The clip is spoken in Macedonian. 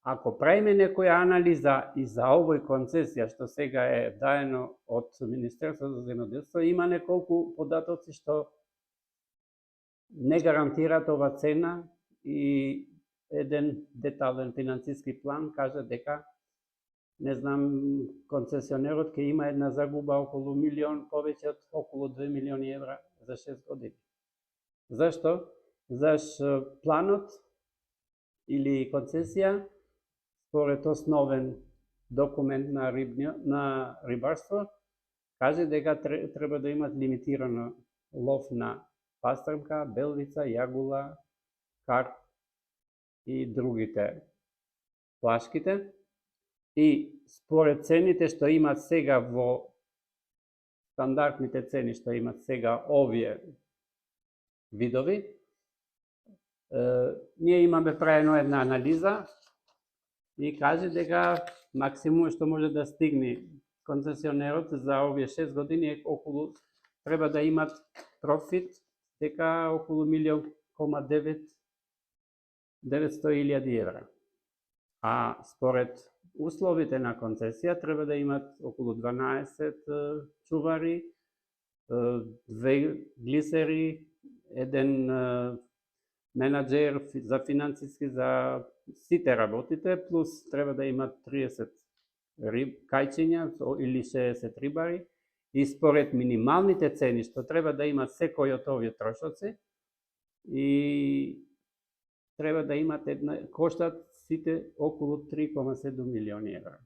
Ако правиме некоја анализа и за овој концесија што сега е даено од Министерството за земјоделство, има неколку податоци што не гарантираат ова цена и еден детален финансиски план кажа дека не знам, концесионерот ќе има една загуба околу милион повеќе од околу 2 милиони евра за 6 години. Зашто? Зашто планот или концесија според основен документ на рибарство каже дека треба да имат лимитирано лов на пастрмка, белвица, јагула, карп и другите плашките. И според цените што имат сега во стандардните цени што имат сега овие видови, ние имаме правено една анализа и каже дека максимум што може да стигне концесионерот за овие 6 години е околу, треба да имат профит дека околу 1.900.000 евра. А според условите на концесија треба да имат околу 12 чувари, 2 глисери, еден менаџер за финансиски за сите работите, плюс треба да имат 30 кајчиња или 60 рибари. И според минималните цени што треба да имат секој од овие трошоци, и треба да имат коштат сите околу 3,7 милиони евра.